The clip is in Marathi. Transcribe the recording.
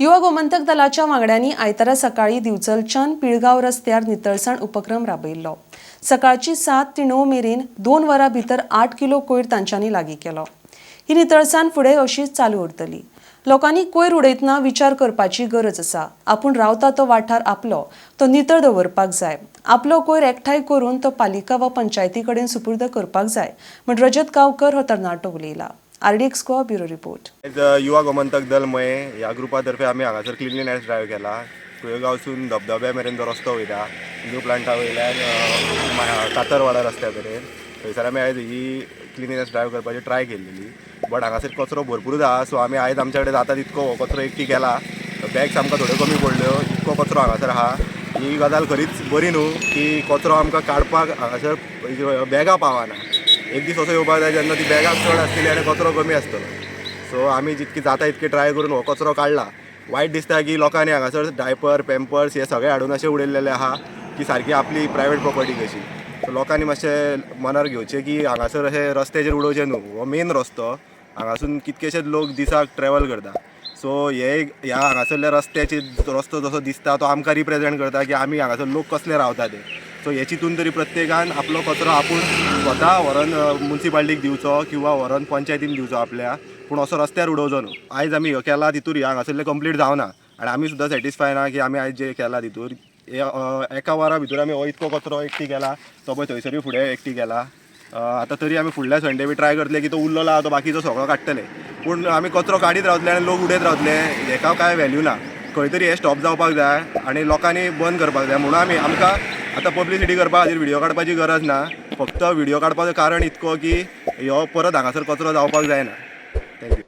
युवा गोमंतक दलाच्या वांगड्यांनी आयतारा सकाळी दिवचलच्यान पिळगांव रस्त्यार नितळसाण उपक्रम राबयिल्लो। सकाळची 7 ते 9 मेरेन 2 वरां भितर 8 किलो कोयर तांच्यांनी लागीं केलो। ही नितळसाण फुडें अशीच चालू उरतली। लोकांनी कोयर उडयतना विचार करपाची गरज आसा। आपूण रावता तो वाठार आपलो तो नितळ दवरपाक जाय। आपलो कोयर एकठांय करून तो पालिका वा पंचायती कडेन सुपूर्द करपाक जाय म्हण रजत गांवकर हो तरणाटो उलयला। RDX Goa bureau report. युवा गोमंतक दल मये ह्या ग्रुपा तर्फे आमी हांगासर क्लिनलीनेस ड्रायव्ह केला। कुळगांवसून धबधब्या मेरेन जो रस्तो वयता न्यू प्लांटा वयल्यान कातरवाडा रस्त्या मेरेन थंयसर आमी आयज ही क्लिनलीनेस ड्रायव्ह करपाची ट्राय केल्ली। बट हांगासर कचरो भरपूर आसा, सो आमी आयज आमचे कडेन जाता तितको हो कचरो एकठी केला। बॅग्स आमकां थोड्यो कमी पडल्यो, इतको कचरो हांगासर आहा। ही गजाल खरीच बरी न्हू की कचरो आमकां काडपाक हांगासर बॅगां पावना। एक दीस असो येवपाक जाय जेन्ना ती बॅगां चड आसतली आनी कचरो कमी आसतलो। सो आमी जितकी जाता इतके ट्राय करून हो कचरो काडला। वायट दिसता की लोकांनी हांगासर डायपर पॅम्पर्स हे सगळे हाडून अशें उडयल्लेले आहा की सारकी आपली प्रायवेट प्रॉपर्टी कशी। सो लोकांनी मातशें मनार घेवचें की हांगासर अशें रस्त्याचेर उडोवचें न्हू। हो मेन रस्तो, हांगासून कितकेशेच लोक दिसाक ट्रॅवल करता। सो ह्या हांगासरल्या रस्त्याचे रस्तो जसो दिसता तो आमकां रिप्रेझेंट करता की आमी हांगासर लोक कसले रावता ते। सो हेचितून तरी प्रत्येकान आपलो कचरो आपूण स्वता व्हरोन म्युन्सिपाल्टीक दिवचो किंवा व्हरोन पंचायतीन दिवचो आपल्या, पूण असो रस्त्यार उडोवचो न्हू। आयज आमी ह्यो केला तितूर हांगासरलें कंप्लीट जावना आनी आमी सुद्दां सॅटिस्फाय ना की आमी आयज जे केला तितूर एका वरा भितर आमी हो इतको कचरो एकठी केला। तो पळय थंयसरूय फुडें एकठी केला। आतां तरी आमी फुडल्या संडे बी ट्राय करतले की तो उरलेलो आहा तो बाकीचो सगळो काडटले, पूण आमी कचरो काडीत रावतले आनी लोक उडयत रावतले हेका कांय व्हॅल्यू ना। खंय तरी हे स्टॉप जावपाक जाय आनी लोकांनी बंद करपाक जाय। म्हणून आमकां आतां पब्लिसिटी करपा खातीर व्हिडिओ काडपाची गरज ना, फक्त व्हिडिओ काडपाचो कारण इतको की हो परत हांगासर कचरो जावपाक जायना। थँक्यू।